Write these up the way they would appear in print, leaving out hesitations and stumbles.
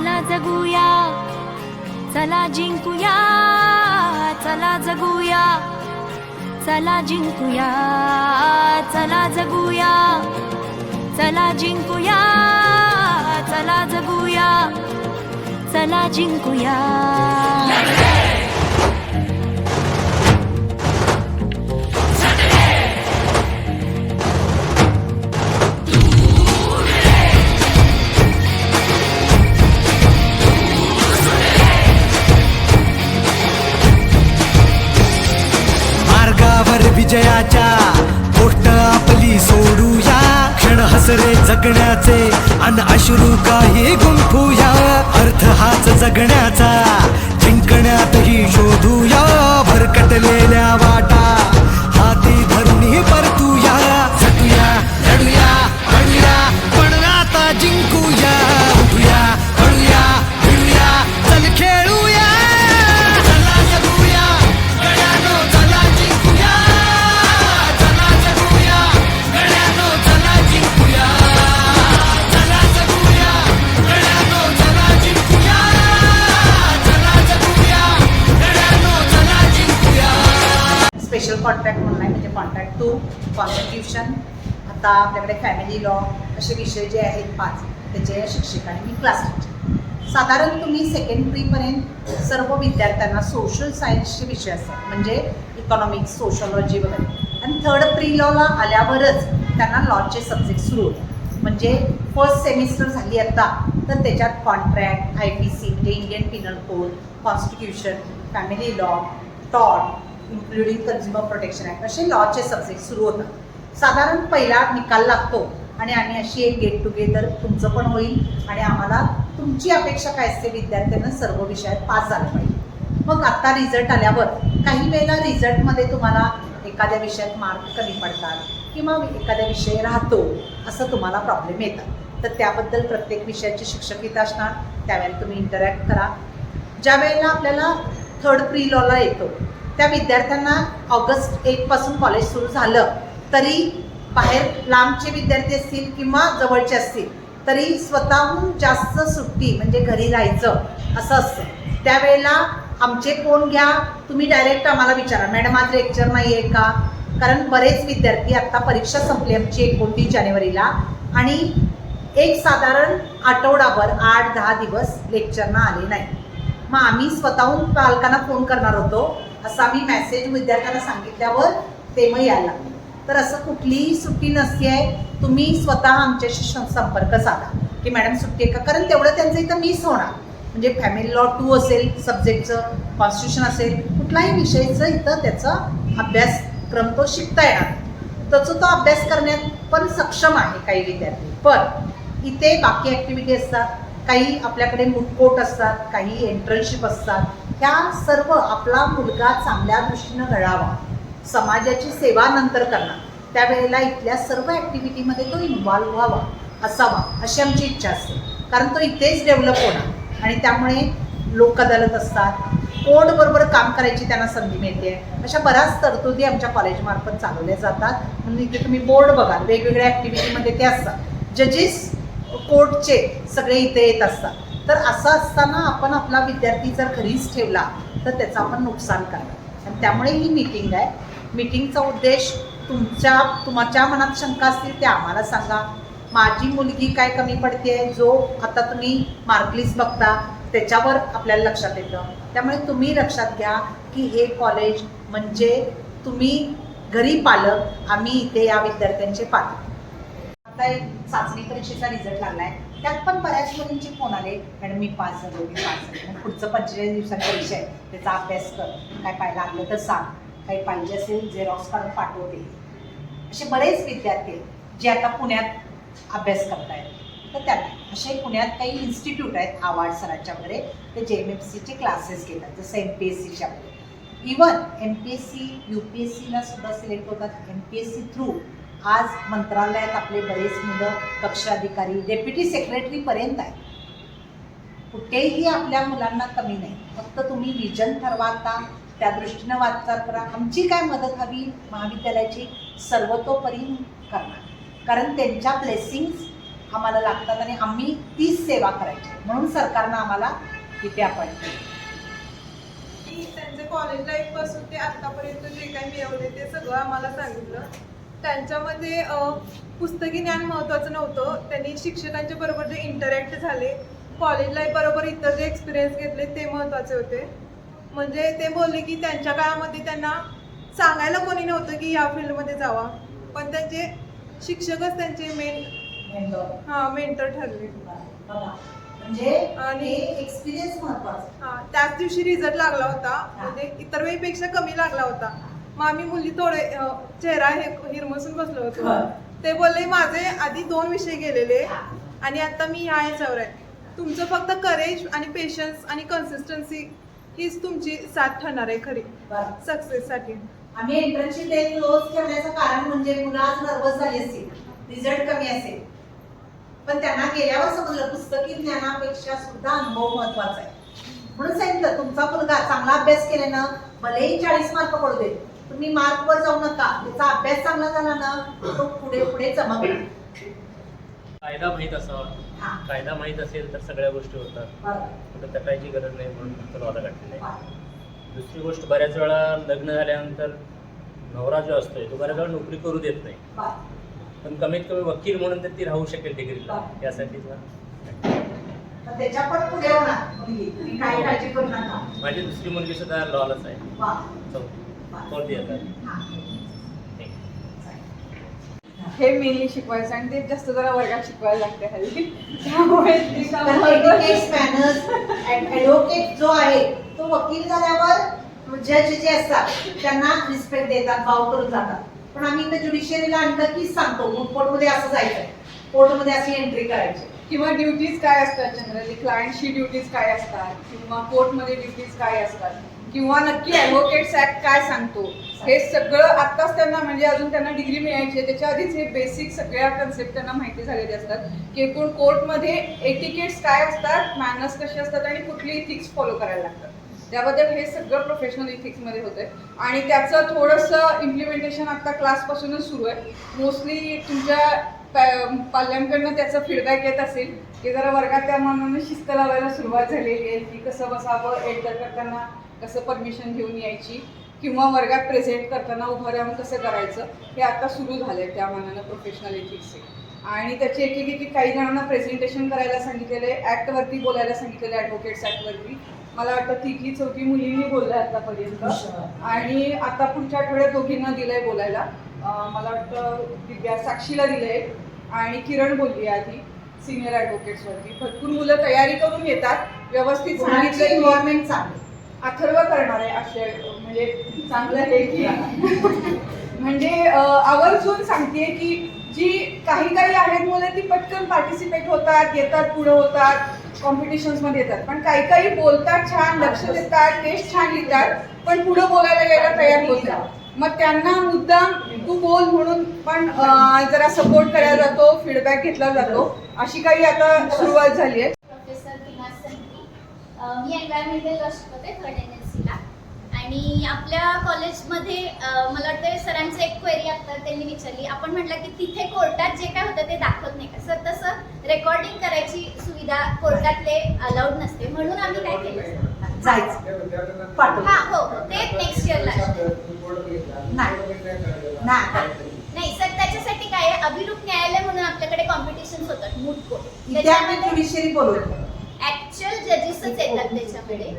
चला जगूया, चला जिंकूया, चला जगूया, चला जिंकूया, चला जगूया, चला जिंकूया, चला जगूया, चला जिंकूया. मार्गावर विजयाच्या गोष्ट आपली सोडूया, क्षण हसरे जगण्याचे अन अश्रू काही गुंफूया. अर्थ हाच जगण्याचा, जिंकण्यातही शोधूया. भरकटलेल्या वाटा हाती धरून परतूया. झटूया, लढूया, पडूया, पण आता जिंकूया. उठूया, पडूया, भिडूया, चल खेळूया. चला जगूया, गड्यानो चला जिंकूया. चला जगूया, गड्यानो चला जिंकूया. चला जगूया, गड्यानो चला जिंकूया. चला जगूया, गड्यानो चला जिंकूया. स्पेशल कॉन्ट्रॅक्ट म्हणून आहे, म्हणजे कॉन्ट्रॅक्ट टू कॉन्स्टिट्यूशन. आता आपल्याकडे फॅमिली लॉ असे विषय जे आहेत 5 त्याचे शिक्षक आणि मी क्लास टीचर. साधारण तुम्ही सेकंड प्रीपर्यंत सर्व विद्यार्थ्यांना सोशल सायन्सचे विषय असतात, म्हणजे इकॉनॉमिक्स, सोशॉलॉजी वगैरे. आणि थर्ड प्री लॉला आल्यावरच त्यांना लॉचे सब्जेक्ट सुरू होतात. म्हणजे फर्स्ट सेमिस्टर झाली आता तर त्याच्यात कॉन्ट्रॅक्ट, IPC म्हणजे Indian Pinal code, constitution, family law, tort including consumer protection act असे लॉचे सब्जेक्ट सुरू होतात. साधारण पहिला निकाल लागतो आणि आम्ही अशी एक गेट टुगेदर तुमचं पण होईल आणि आम्हाला तुमची अपेक्षा काय असते, विद्यार्थ्यांना सर्व विषयात पास झालं पाहिजे. मग आत्ता रिझल्ट आल्यावर काही वेळेला रिझल्टमध्ये तुम्हाला एखाद्या विषयात मार्क कमी पडतात किंवा एखाद्या विषय राहतो असं तुम्हाला प्रॉब्लेम येतात. तर त्याबद्दल प्रत्येक विषयाचे शिक्षक इथं असणार, त्यावेळेला तुम्ही इंटरॅक्ट करा. ज्या वेळेला आपल्याला थर्ड प्री लॉला येतो त्या विद्यार्थ्यांना ऑगस्ट 1 पासून कॉलेज सुरू झालं तरी बाहेर लांबचे विद्यार्थी असतील किंवा जवळचे असतील तरी स्वतःहून जास्त सुट्टी म्हणजे घरी राहायचं असं असतं. त्यावेळेला आमचे फोन घ्या, तुम्ही डायरेक्ट आम्हाला विचारा, मॅडम आज लेक्चर नाही आहे का? कारण बरेच विद्यार्थी आत्ता परीक्षा संपली आमची 29 जानेवारीला आणि एक साधारण आठवडाभर 8-10 दिवस लेक्चरना आले नाही. मग आम्ही स्वतःहून पालकांना फोन करणार होतो, असं आम्ही मेसेज विद्यार्थ्यांना सांगितल्यावर ते मग यायला लागले. तर असं कुठलीही सुट्टी नसते आहे. तुम्ही स्वतः आमच्याशी संपर्क साधा की मॅडम सुट्टी आहे का, कारण तेवढं त्यांचं इथं मिस होणार. म्हणजे फॅमिली लॉ 2 असेल सब्जेक्टचं, कॉन्स्टिट्यूशन असेल, कुठलाही विषयचं इथं त्याचा अभ्यासक्रम तो शिकता येणार. त्याचा तो अभ्यास करण्यात पण सक्षम आहे काही विद्यार्थी. पण इथे बाकी ॲक्टिव्हिटी असतात, काही आपल्याकडे मुटकोट असतात, काही एंट्रन्सशिप असतात. ह्या सर्व आपला मुलगा चांगल्या दृष्टीनं घडावा, समाजाची सेवा नंतर करणार, त्यावेळेला इथल्या सर्व ॲक्टिव्हिटीमध्ये तो इन्व्हॉल्व व्हावा, असावा अशी आमची इच्छा असते. कारण तो इथेच डेव्हलप होणार आणि त्यामुळे लोक अदालत असतात, कोर्टबरोबर काम करायची त्यांना संधी मिळते. अशा बऱ्याच तरतुदी आमच्या कॉलेजमार्फत चालवल्या जातात. म्हणून इथे तुम्ही बोर्ड बघा, वेगवेगळ्या ॲक्टिव्हिटीमध्ये ते असतात. जजेस कोर्टचे सगळे इथे येत असतात. तर असं असताना आपण आपला विद्यार्थी जर घरीच ठेवला तर त्याचं आपण नुकसान करणार. आणि त्यामुळे ही मीटिंग आहे. मीटिंगचा उद्देश तुमच्या मनात शंका असतील ते आम्हाला सांगा. माझी मुलगी काय कमी पडते आहे, जो आता तुम्ही मार्कलिस्ट बघता त्याच्यावर आपल्याला लक्षात येतं. त्यामुळे तुम्ही लक्षात घ्या की हे कॉलेज म्हणजे तुम्ही घरी पालक, आम्ही इथे या विद्यार्थ्यांचे पालक. आता एक चाचणी परीक्षेचा रिझल्ट लागला आहे, त्यात पण बऱ्याच मुलींचे फोन आले, मॅडम मी पास झालो, मी पास झालो. मग पुढचं 45 दिवसांची परीक्षा आहे, त्याचा अभ्यास कर, काय पाहिलं लागलं तर सांग, काही पाहिजे असेल झेरॉक्स काढून पाठवते. असे बरेच विद्यार्थी जे आता पुण्यात अभ्यास करत आहेत. तर त्यात असे पुण्यात काही इन्स्टिट्यूट आहेत आवाड सरांच्या वगैरे, ते JMFCचे क्लासेस घेतात, जसं MPSCच्या वगैरे. इवन MPSC UPSCला सुद्धा सिलेक्ट होतात. MPSC थ्रू आज मंत्रालयात आपले बरेच मुलं कक्ष अधिकारी, डेप्युटी सेक्रेटरीपर्यंत आहे. कुठेही आपल्या मुलांना कमी नाही. फक्त तुम्ही विजन ठरवाता, त्या दृष्टीनं वाटचाल करा. आमची काय मदत हवी महाविद्यालयाची सर्वतोपरी करणार, कारण त्यांच्या ब्लेसिंग्स आम्हाला लागतात आणि आम्ही तीच सेवा करायची, म्हणून सरकारनं आम्हाला इथे अपॉइंट केलं. की त्यांचे कॉलेज लाईफ पासून ते आतापर्यंत जे काही मिळवले ते सगळं आम्हाला सांगितलं. त्यांच्यामध्ये पुस्तकी ज्ञान महत्त्वाचं नव्हतं, त्यांनी शिक्षकांच्या बरोबर जे इंटरॅक्ट झाले, कॉलेज लाईफ बरोबर इतर जे एक्सपिरियन्स घेतले ते महत्त्वाचे होते. म्हणजे ते बोलले की त्यांच्या काळामध्ये त्यांना सांगायला कोणी नव्हतं की या फील्डमध्ये जावा, पण त्यांचे शिक्षकच त्यांचे मेंटर ठरले. म्हणजे आणि एक्सपिरियन्स महत्वाचा. त्याच दिवशी रिझल्ट लागला होता, म्हणजे इतर वेळीपेक्षा कमी लागला होता. मग आम्ही मुली थोडे चेहरा हिरमसून बसलो होतो. ते बोलले माझे आधी 2 विषय गेलेले आणि आता मी ह्या ह्याच्यावर आहे. तुमचं फक्त करेज आणि पेशन्स आणि कन्सिस्टन्सी हीच तुमची साथ ठरणार आहे खरी सक्सेससाठी. आम्ही एंट्रन्सची डेट क्लोज ठेवण्याचं कारण म्हणजे मुलं आज नर्वस झाली असतील, रिझल्ट कमी असेल, पण त्यांना गेल्यावर समजलं पुस्तकी ज्ञानापेक्षा सुद्धा अनुभव महत्वाचा आहे. म्हणून सांगितलं तुमचा मुलगा चांगला अभ्यास केल्यानं भलेही 40 मार्क पडू दे, तुम्ही मार्कवर जाऊ नका. त्याचा अभ्यास चांगला झाला ना तो पुढे पुढे चमकणार. कायदा माहीत असावा. कायदा माहीत असेल तर सगळ्या गोष्टी होतात. कुठं तटायची गरज नाही म्हणून फक्त लॉला काढलेलं आहे. दुसरी गोष्ट, बऱ्याच वेळा लग्न झाल्यानंतर नवरा जो असतोय तो बऱ्याच वेळा नोकरी करू देत नाही, पण कमीत कमी वकील म्हणून तर ती राहू शकेल डिग्रीला. यासाठी त्याच्या पण पुढे होणार मुलगी, काही काळजी करू नका. माझी दुसरी मुलगी सुद्धा लॉलाच आहे, चौथी येतात. हे मेनली शिकवायचं आणि ते जास्त जरा वर्गात शिकवायला लागते हल्ली. त्यामुळे ॲडव्होकेट जो आहे तो वकील झाल्यावर जज जे असतात त्यांना रिस्पेक्ट देतात, भाव करून जातात. पण आम्ही इथे ज्युडिशियरीला आणलं की सांगतो कोर्टमध्ये असं जायचं, कोर्टमध्ये अशी एंट्री करायची, किंवा ड्युटीज काय असतात जनरली, क्लायंटशी ड्युटीज काय असतात, किंवा कोर्टमध्ये ड्युटीज काय असतात, किंवा नक्की ॲडव्होकेट्स ऍक्ट काय सांगतो, हे सगळं आत्ताच त्यांना, म्हणजे अजून त्यांना डिग्री मिळायची आहे त्याच्या आधीच हे बेसिक सगळ्या कन्सेप्ट त्यांना माहिती झालेले असतात की एकूण कोर्टमध्ये एटिकेट्स काय असतात, मॅनर्स कसे असतात आणि कुठली इथिक्स फॉलो करायला लागतात. त्याबद्दल हे सगळं प्रोफेशनल इथिक्समध्ये होतं आहे आणि त्याचं थोडंसं इम्प्लिमेंटेशन आता क्लासपासूनच सुरू आहे. मोस्टली तुमच्या पाल्यांकडनं त्याचा फीडबॅक येत असेल की जरा वर्गात त्या मनानं शिस्त लावायला सुरुवात झालेली आहे की कसं बसावं, एंटर करताना कसं परमिशन घेऊन यायची, किंवा वर्गात प्रेझेंट करताना उभं राहून कसं करायचं, हे आता सुरू झालं आहे त्या मनानं प्रोफेशनल एथिक्सचे. आणि त्याचे एक काही जणांना प्रेझेंटेशन करायला सांगितलेलं आहे, ॲक्टवरती बोलायला सांगितलेलं आहे, ॲडव्होकेट्स ॲक्टवरती. मला वाटतं 3-4 मुलींनी बोलल्या आतापर्यंत आणि आता पुढच्या आठवड्यात दोघींना दिलंय बोलायला. मला वाटतं दिव्या साक्षीला दिलंय आणि किरण बोलली आधी सिनियर ॲडव्होकेट्सवरती. भरपूर मुलं तयारी करून येतात, व्यवस्थित सांगितलं एन्व्हायरमेंट चांगलं अथर्व करणार आहे असे, म्हणजे चांगलं आहे की म्हणजे आवर्जून सांगते की जी काही आहेत मुलं ती पटकन पार्टिसिपेट होतात, येतात, पुढे होतात, कॉम्पिटिशन्समध्ये येतात, पण काही बोलतात छान, लक्ष देतात, टेस्ट छान लिहितात, पण पुढे बोलायला यायला तयार होतात. मग त्यांना मुद्दाम तू बोल म्हणून पण जरा सपोर्ट करायला जातो, फीडबॅक घेतला जातो. अशी काही आता सुरुवात झाली आहे. मी एन्व्हायरमेंटल लॉ शिकवते 3rd NLCला आणि आपल्या कॉलेजमध्ये मला वाटतं सरांचं एक क्वेरी आता त्यांनी विचारली. आपण म्हटलं की तिथे कोर्टात जे काय होतं ते दाखवत नाही का सर, तसं रेकॉर्डिंग करायची सुविधा कोर्टातले अलाउड नसते, म्हणून आम्ही काय केलं जायचं पाठवू. हा हो, ते नेक्स्ट इयरला नाही सर. त्याच्यासाठी काय आहे, अभिरूप न्यायालय म्हणून आपल्याकडे कॉम्पिटिशन्स होतात मूट कोर्ट, ज्युडिशियरी बोलवतो. ऍक्च्युअल जजेसच येतात त्याच्यामध्ये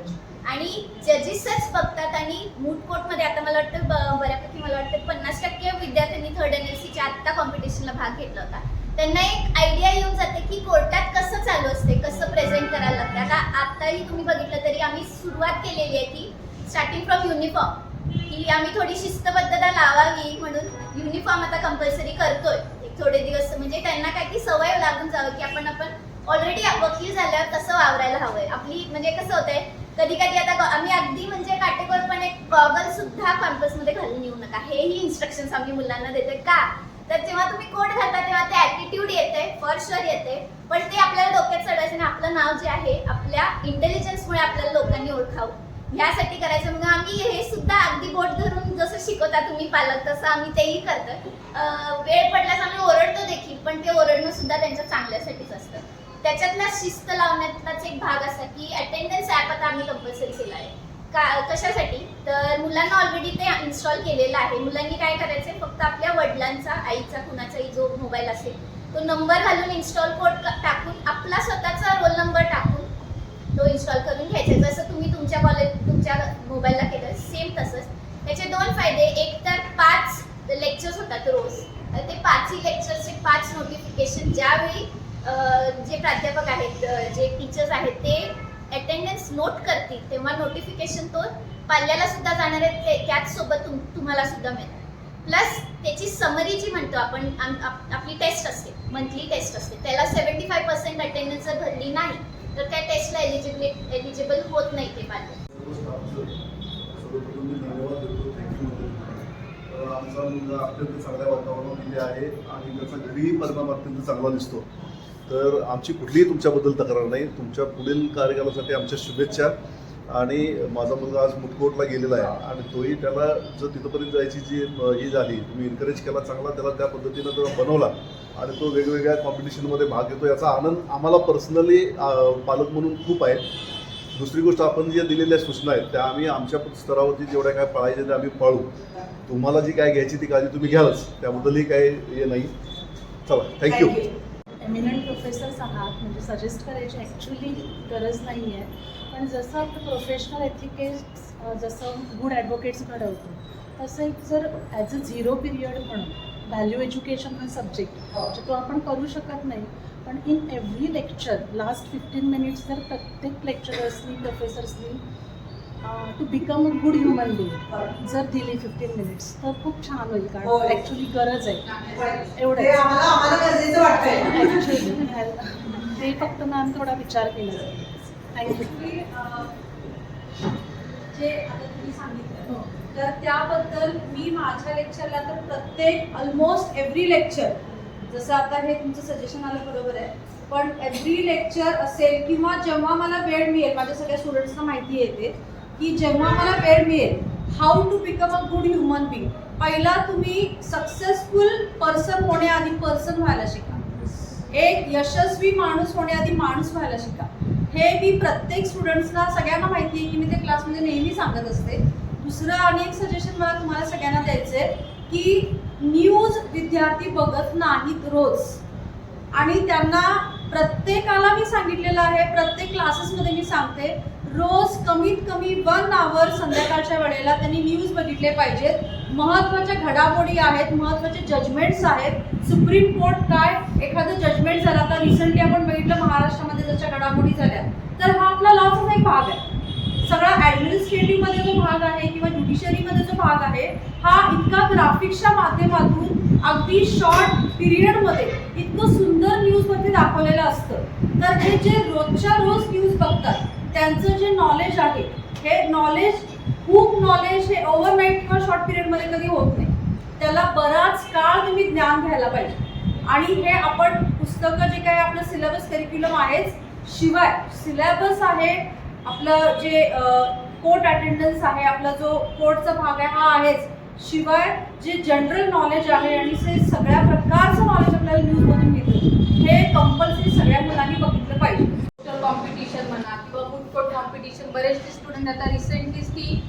आणि जजेसच बघतात. आणि मूट कोर्टमध्ये आता मला वाटतं बऱ्यापैकी मला वाटतं 50% विद्यार्थ्यांनी 3rd NLCच्या आत्ता कॉम्पिटिशनला भाग घेतला होता. त्यांना एक आयडिया येऊन जाते की कोर्टात कसं चालू असते, कसं प्रेझेंट करायला लागतं. आता आत्ताही तुम्ही बघितलं तरी आम्ही सुरुवात केलेली आहे की स्टार्टिंग फ्रॉम युनिफॉर्म, की आम्ही थोडी शिस्तबद्धता लावावी म्हणून युनिफॉर्म आता कंपल्सरी करतोय एक थोडे दिवस, म्हणजे त्यांना काय की सवय लागून जावं की आपण ऑलरेडी वकील झाल्यावर कसं वावरायला हवंय आपली. म्हणजे कसं होतंय कधी आता आम्ही अगदी म्हणजे काटेकोरपणे गॉगल सुद्धा कॅम्पसमध्ये घालून येऊ नका, हेही इन्स्ट्रक्शन्स आम्ही मुलांना देतोय. का तर जेव्हा तुम्ही कोट घालता तेव्हा ते ॲटिट्यूड येते, फॉर शुअर येते, पण ते आपल्याला डोक्यात चढवायचं नाही. आपलं नाव जे आहे आपल्या इंटेलिजन्समुळे आपल्याला लोकांनी ओळखावं, ह्यासाठी करायचं. मग आम्ही हे सुद्धा अगदी बोट धरून जसं शिकवता तुम्ही पालक तसं आम्ही तेही करतो. वेळ पडल्यास आम्ही ओरडतो देखील, पण ते ओरडणं सुद्धा त्यांच्या चांगल्यासाठीच असतं. त्याच्यातला शिस्त लावण्यातलाच एक भाग असा की अटेंडन्स ॲप आता आम्ही कंपल्सरी केला आहे. कशासाठी तर मुलांना ऑलरेडी ते इन्स्टॉल केलेलं आहे. मुलांनी काय करायचं, फक्त आपल्या वडिलांचा, आईचा, कुणाचाही जो मोबाईल असेल तो नंबर घालून इन्स्टॉल कोड टाकून आपला स्वतःचा रोल नंबर टाकून तो इन्स्टॉल करून घ्यायचा. जसं तुम्ही तुमच्या मोबाईलला केलं सेम तसंच. त्याचे 2 फायदे. एक तर 5 लेक्चर्स होतात रोज. ते 5ही लेक्चर्सचे 5 नोटिफिकेशन ज्यावेळी जे प्राध्यापक आहेत, जे टीचर्स आहेत ते अटेंडन्स नोट करतील तेव्हा नोटिफिकेशन तो पाल्याला सुद्धा जाणार आहे, त्याच सोबत तुम्हाला सुद्धा मिळणार. प्लस त्याची समरी जी म्हणतो आपण, आपली टेस्ट असते, मंथली टेस्ट असते, त्याला 75% अटेंडन्स जर भरली नाही तर त्या टेस्टला एलिजिबल होत नाही ते पाल्य. आमचा मुलगा अत्यंत चांगल्या वातावरणामध्ये आहे आणि त्याचा घरीही परिणाम अत्यंत चांगला दिसतो. तर आमची कुठलीही तुमच्याबद्दल तक्रार नाही. तुमच्या पुढील कार्यकालासाठी आमच्या शुभेच्छा. आणि माझा मुलगा आज मुटकोटला गेलेला आहे आणि तोही त्याला जर तिथंपर्यंत जायची जी ही झाली, तुम्ही एनकरेज केला चांगला, त्याला त्या पद्धतीनं तो बनवला आणि तो वेगवेगळ्या कॉम्पिटिशनमध्ये भाग घेतो, याचा आनंद आम्हाला पर्सनली पालक म्हणून खूप आहे. दुसरी गोष्ट, आपण ज्या दिलेल्या सूचना आहेत त्या आम्ही आमच्या स्तरावरती जेवढ्या काय पाळायच्या त्या आम्ही पाळू. तुम्हाला जी काय घ्यायची ती काळजी तुम्ही घ्यालच, त्याबद्दलही काही हे नाही. चला, थँक्यू. एमिनंट प्रोफेसर्स आहात, म्हणजे सजेस्ट करायची ॲक्च्युली गरज नाही आहे. पण जसं आपलं प्रोफेशनल एथिकेट्स जसं गुड ॲडव्होकेट्स घडवतो, तसं एक जर ॲज अ 0 पिरियड म्हणून व्हॅल्यू एज्युकेशन हा सब्जेक्ट तो आपण करू शकत नाही. पण in every lecture last 15 minutes जर प्रत्येक लेक्चरर्सनी, प्रोफेसर्सनी to become a good human being जर दिली 15 मिनिट्स तर खूप छान होईल. कारण ॲक्च्युली गरज आहे एवढं ॲक्च्युली. ते फक्त मॅम थोडा विचार केला जाईल. थँक्यू. जे आता तुम्ही सांगितलं तर त्याबद्दल मी माझ्या लेक्चरला तर प्रत्येक ऑलमोस्ट एव्हरी लेक्चर, जसं आता हे तुमचं सजेशन आलं बरोबर आहे, पण एव्हरी लेक्चर असेल किंवा जेव्हा मला वेळ मिळेल, माझ्या सगळ्या स्टुडंट्सना माहिती येते की जेव्हा मला वेळ मिळेल, how to become a good human being. पहिला तुम्ही सक्सेसफुल पर्सन होण्याआधी पर्सन व्हायला शिका. एक यशस्वी माणूस होण्याआधी माणूस व्हायला शिका. हे मी प्रत्येक स्टुडंट्सना, सगळ्यांना माहिती आहे की मी ते क्लासमध्ये नेहमी सांगत असते. दुसरं आणि एक सजेशन मला तुम्हाला सगळ्यांना द्यायचं आहे की न्यूज विद्यार्थी बघत नाहीत रोज, आणि त्यांना प्रत्येकाला मी सांगितलेलं आहे, प्रत्येक क्लासेसमध्ये मी सांगते, रोज कमीत कमी 1 आवर संध्याकाळच्या वेळेला त्यांनी न्यूज बघितले पाहिजेत. महत्त्वाच्या घडामोडी आहेत, महत्त्वाचे जजमेंट्स आहेत. सुप्रीम कोर्ट काय एखादं जजमेंट झालं, आता रिसेंटली आपण बघितलं महाराष्ट्रामध्ये जशा घडामोडी झाल्या, तर हा आपला लॉचा एक भाग आहे. सगळा ॲडमिनिस्ट्रेटिव्हमध्ये जो भाग आहे किंवा ज्युडिशरीमध्ये जो भाग आहे, हा इतका ग्राफिक्सच्या माध्यमातून अगदी शॉर्ट पिरियडमध्ये इतकं सुंदर न्यूजमध्ये दाखवलेलं असतं. तर हे जे रोजच्या रोज न्यूज बघतात त्यांचं जे नॉलेज आहे, हे नॉलेज, खूप नॉलेज हे ओव्हरनाईट किंवा शॉर्ट पिरियडमध्ये कधी होत नाही. त्याला बराच काळ तुम्ही ज्ञान घ्यायला पाहिजे. आणि हे आपण पुस्तकं जे काय आपलं सिलेबस करिक्युलम आहेच, शिवाय सिलेबस आहे आपलं, जे कोर्ट अटेंडन्स आहे, आपला जो कोर्टचा भाग आहे हा आहेच, शिवाय जे जनरल नॉलेज आहे आणि ते सगळ्या प्रकारचं नॉलेज आपल्याला न्यूजमधून मिळतं, हे कंपल्सरी सगळ्या मुलांनी बघितलं पाहिजे. कॉम्पिटिशन म्हणा किंवा फूड कॉम्पिटिशन, बरेचसे स्टुडंट आता रिसेंटलीच ती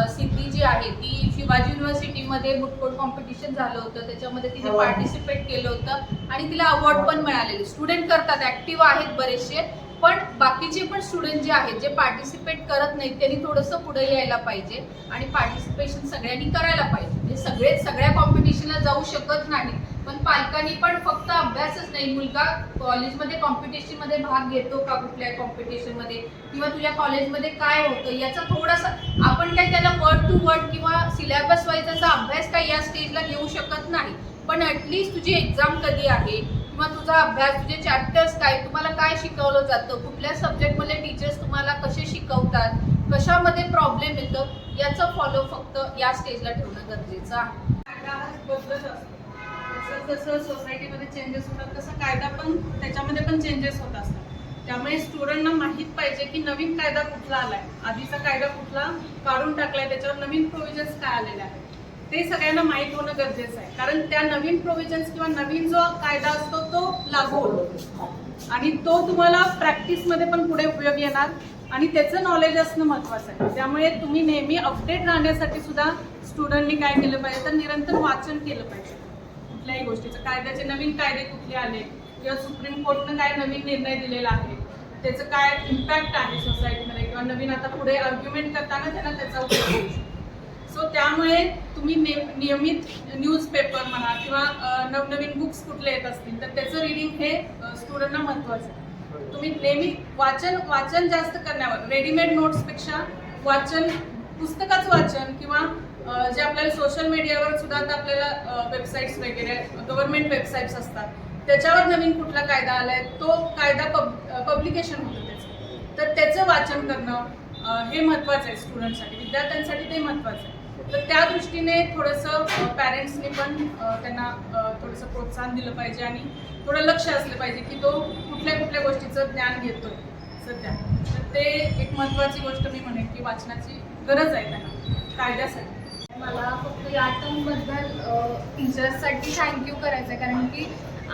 सिद्धी जी आहे ती शिवाजी युनिव्हर्सिटीमध्ये बुटकोट कॉम्पिटिशन झालं होतं, त्याच्यामध्ये तिने पार्टिसिपेट केलं होतं आणि तिला अवॉर्ड पण मिळालेले. स्टुडंट करतात, ॲक्टिव्ह आहेत बरेचसे, पण बाकीचे पण स्टुडंट जे आहेत जे पार्टिसिपेट करत नाहीत त्यांनी थोडंसं पुढे यायला पाहिजे आणि पार्टिसिपेशन सगळ्यांनी करायला पाहिजे. म्हणजे सगळ्या कॉम्पिटिशनला जाऊ शकत नाही, पण पालकांनी पण फक्त अभ्यासच नाही, मुलगा कॉलेजमध्ये कॉम्पिटिशनमध्ये भाग घेतो का, कुठल्या कॉम्पिटिशनमध्ये, किंवा तुझ्या कॉलेजमध्ये काय होतं याचा थोडासा, आपण काय त्याला वर्ड टू वर्ड किंवा सिलेबस वाईज असा अभ्यास काय या स्टेजला घेऊ शकत नाही, पण ॲटलिस्ट तुझी एक्झाम कधी आहे किंवा तुझा अभ्यास, तुझे चॅप्टर्स काय, तुम्हाला काय शिकवलं जातं, कुठल्या सब्जेक्टमधले टीचर्स तुम्हाला कसे शिकवतात, कशामध्ये प्रॉब्लेम येतं, याचं फॉलो फक्त या स्टेजला ठेवणं गरजेचं आहे. बदलत असतो. जसं सोसायटीमध्ये चेंजेस होतात तसं कायदा पण त्याच्यामध्ये पण चेंजेस होत असतात. त्यामुळे स्टुडंटना माहीत पाहिजे की नवीन कायदा कुठला आलाय, आधीचा कायदा कुठला काढून टाकलाय, त्याच्यावर नवीन प्रोव्हिजन्स काय आलेले आहेत ते सगळ्यांना माहीत होणं गरजेचं आहे. कारण त्या नवीन प्रोव्हिजन्स किंवा नवीन जो कायदा असतो तो लागू होतो आणि तो तुम्हाला प्रॅक्टिसमध्ये पण पुढे उपयोग येणार आणि त्याचं नॉलेज असणं महत्त्वाचं आहे. त्यामुळे तुम्ही नेहमी अपडेट राहण्यासाठी सुद्धा स्टुडंटनी काय केलं पाहिजे तर निरंतर वाचन केलं पाहिजे कुठल्याही गोष्टीचं. कायद्याचे नवीन कायदे कुठले आले किंवा सुप्रीम कोर्टनं काय नवीन निर्णय दिलेला आहे, त्याचं काय इम्पॅक्ट आहे सोसायटीमध्ये किंवा नवीन आता पुढे आर्ग्युमेंट करताना त्यांना त्याचा उपयोग होऊ शकतो. सो त्यामुळे तुम्ही नियमित न्यूजपेपर म्हणा किंवा नवनवीन बुक्स कुठले येत असतील तर त्याचं रिडिंग हे स्टुडंटना महत्त्वाचं आहे. तुम्ही नेहमी वाचन जास्त करण्यावर रेडीमेड नोट्सपेक्षा वाचन, पुस्तकाचं वाचन किंवा जे आपल्याला सोशल मीडियावर सुद्धा आता आपल्याला वेबसाईट्स वगैरे गव्हर्नमेंट वेबसाईट्स असतात त्याच्यावर नवीन कुठला कायदा आलाय तो कायदा पब्लिकेशन होतं त्याचं, तर त्याचं वाचन करणं हे महत्त्वाचं आहे स्टुडंटसाठी, विद्यार्थ्यांसाठी ते महत्त्वाचं आहे. तर त्या दृष्टीने थोडंसं पॅरेंट्सनी पण त्यांना थोडंसं प्रोत्साहन दिलं पाहिजे आणि थोडं लक्ष असलं पाहिजे की तो कुठल्या गोष्टीचं ज्ञान घेतोय सध्या. तर ते एक महत्त्वाची गोष्ट मी म्हणेन की वाचनाची गरज आहे त्यांना कायद्यासाठी. मला फक्त या टर्मबद्दल टीचर्ससाठी थँक्यू करायचं आहे कारण की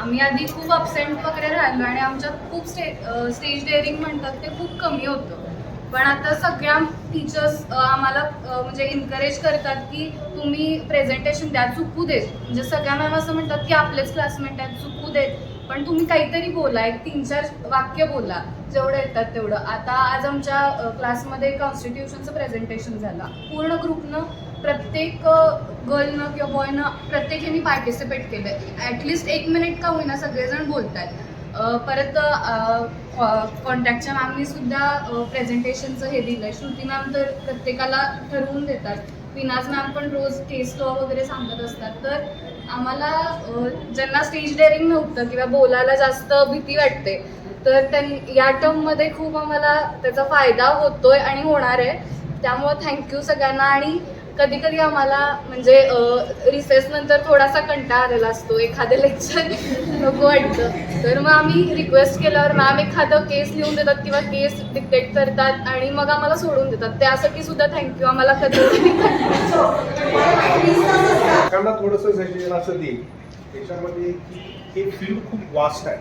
आम्ही आधी खूप अबसेंट वगैरे राहिलो आणि आमच्यात खूप स्टेज डेअरिंग म्हणतात ते खूप कमी होतं. पण आता सगळ्या टीचर्स आम्हाला म्हणजे एनकरेज करतात की तुम्ही प्रेझेंटेशन द्या, चुकू देत. म्हणजे सगळ्या मॅम असं म्हणतात की आपलेच क्लासमेट आहेत, चुकू देत, पण तुम्ही काहीतरी बोला, एक 3-4 वाक्य बोला जेवढं येतात तेवढं. आता आज आमच्या क्लासमध्ये कॉन्स्टिट्यूशनचं प्रेझेंटेशन झालं. पूर्ण ग्रुपनं प्रत्येक गर्लनं किंवा बॉयनं प्रत्येकाने पार्टिसिपेट केलं. ॲटलिस्ट 1 मिनिट का होईना सगळेजण बोलत आहेत. परत कॉन्टॅक्टच्या मॅमनी सुद्धा प्रेझेंटेशनचं हे दिलं आहे. श्रुती मॅम तर प्रत्येकाला ठरवून देतात. विनाज मॅम पण रोज टेस्ट वगैरे सांगत असतात. तर आम्हाला ज्यांना स्टेज डेअरिंग नव्हतं किंवा बोलायला जास्त भीती वाटते तर या टर्ममध्ये खूप आम्हाला त्याचा फायदा होतोय आणि होणार आहे. त्यामुळं थँक्यू सगळ्यांना. आणि कधी कधी आम्हाला म्हणजे रिसेस नंतर थोडासा कंटाळा आलेला असतो, एखादं लेक्चर नको वाटतं, तर मग आम्ही रिक्वेस्ट केल्यावर मॅम एखादं केस लिहून देतात किंवा केस डिक्टेट करतात आणि मग आम्हाला सोडून देतात. त्यासाठी सुद्धा थँक्यू. आम्हाला कधी थोडंसं सजेशन असं देईल त्याच्यामध्ये हे फील्ड खूप वास्ट आहे.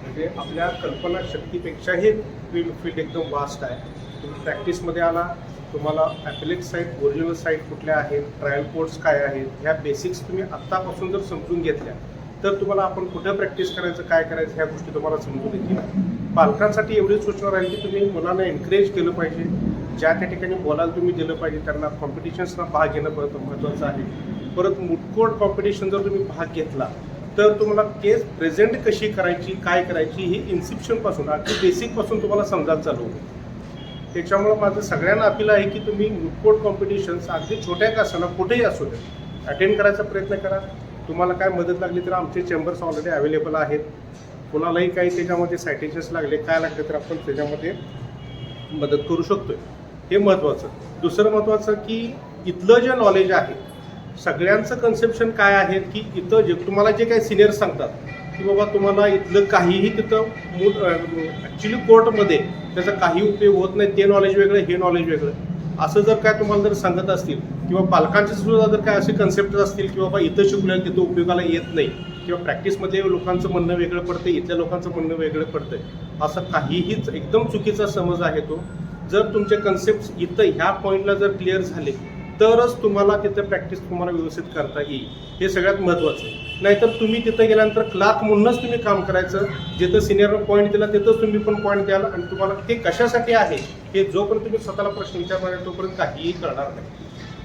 म्हणजे आपल्या कल्पना शक्तीपेक्षा हे फील्ड एकदम वास्ट आहे. तुम्ही प्रॅक्टिसमध्ये आला, तुम्हाला ॲपलेट साईट, ओरिजिनल साईट कुठल्या आहेत, ट्रायल कोड्स काय आहेत, ह्या बेसिक्स तुम्ही आत्तापासून जर समजून घेतल्या तर तुम्हाला आपण कुठं प्रॅक्टिस करायचं, काय करायचं ह्या गोष्टी तुम्हाला समजून येतील. पालकांसाठी एवढी सूचना राहील की तुम्ही मुलांना एनकरेज केलं पाहिजे. ज्या त्या ठिकाणी बोलायला तुम्ही दिलं पाहिजे, त्यांना कॉम्पिटिशन्सना भाग घेणं महत्त्वाचं आहे. परत मुटकोट कॉम्पिटिशन जर तुम्ही भाग घेतला तर तुम्हाला केस प्रेझेंट कशी करायची, काय करायची ही इन्सिप्शनपासून अगदी बेसिकपासून तुम्हाला समजायला चालू होईल. त्याच्यामुळं माझं सगळ्यांना अपील आहे की तुम्ही मुटकोट कॉम्पिटिशन्स अगदी छोट्या का असताना कुठेही असू दे अटेंड करायचा प्रयत्न करा. तुम्हाला काय मदत लागली तर आमचे चेंबर्स ऑलरेडी अवेलेबल आहेत. कोणालाही काही त्याच्यामध्ये सायटेशन्स लागले, काय लागले तर आपण त्याच्यामध्ये मदत करू शकतोय. हे महत्त्वाचं. दुसरं महत्त्वाचं की इथलं जे नॉलेज आहे सगळ्यांचं कन्सेप्शन काय आहे की इथं जे तुम्हाला जे काही सिनियर सांगतात की बाबा तुम्हाला इथलं काहीही तिथं ॲक्च्युली कोर्टमध्ये त्याचा काही उपयोग होत नाही, ते नॉलेज वेगळं, हे नॉलेज वेगळं, असं जर काय तुम्हाला जर सांगत असतील किंवा पालकांचे सुद्धा जर काय असे कन्सेप्ट असतील की बाबा इथं शिकलेलं तिथं उपयोगाला येत नाही किंवा प्रॅक्टिसमध्ये लोकांचं म्हणणं वेगळं पडतं, इथल्या लोकांचं म्हणणं वेगळं पडतं, असं काहीहीच एकदम चुकीचा समज आहे तो. जर तुमचे कन्सेप्ट इथं ह्या पॉईंटला जर क्लिअर झाले तरच तुम्हाला तिथं प्रॅक्टिस तुम्हाला व्यवस्थित करता येईल. हे सगळ्यात महत्त्वाचं आहे. नाहीतर तुम्ही तिथं गेल्यानंतर क्लार्क म्हणूनच तुम्ही काम करायचं, जिथं सिनियरनं पॉईंट दिला तिथंच तुम्ही पण पॉईंट द्याल आणि तुम्हाला ते कशासाठी आहे हे जोपर्यंत तुम्ही स्वतःला प्रश्न विचारणार आहे तोपर्यंत काहीही कळणार नाही.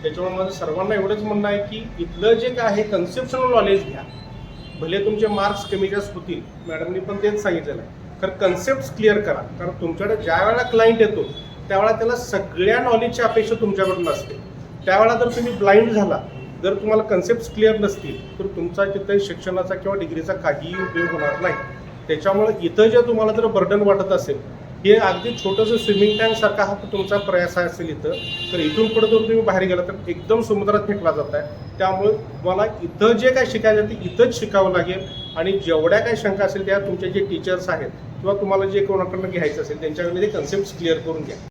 त्याच्यामुळे माझं सर्वांना एवढंच म्हणणं आहे की इथलं जे काय आहे कन्सेप्शनल नॉलेज घ्या. भले तुमचे मार्क्स कमी जास्त होतील, मॅडमनी पण तेच सांगितलेलं आहे, तर कन्सेप्ट क्लिअर करा. कारण तुमच्याकडे ज्या वेळेला क्लायंट येतो त्यावेळेला त्याला सगळ्या नॉलेजची अपेक्षा तुमच्याकडून नसते. त्यावेळेला जर तुम्ही ब्लाइंड झाला, जर तुम्हाला कन्सेप्ट क्लिअर नसतील तर तुमचा तिथे शिक्षणाचा किंवा डिग्रीचा काहीही उपयोग होणार नाही. त्याच्यामुळे इथं जे तुम्हाला जर बर्डन वाटत असेल, हे अगदी छोटंसं स्विमिंग टँकसारखा हा तुमचा प्रयास असेल इथं, तर इथून पुढे जर तुम्ही बाहेर गेला तर एकदम समुद्रात फेकला जात आहे. त्यामुळे तुम्हाला इथं जे काय शिकायचं ते इथंच शिकावं लागेल आणि जेवढ्या काही शंका असेल त्या तुमचे जे टीचर्स आहेत किंवा तुम्हाला जे कोणाकडनं घ्यायचं असेल त्यांच्याकडे ते कन्सेप्ट क्लिअर करून घ्या.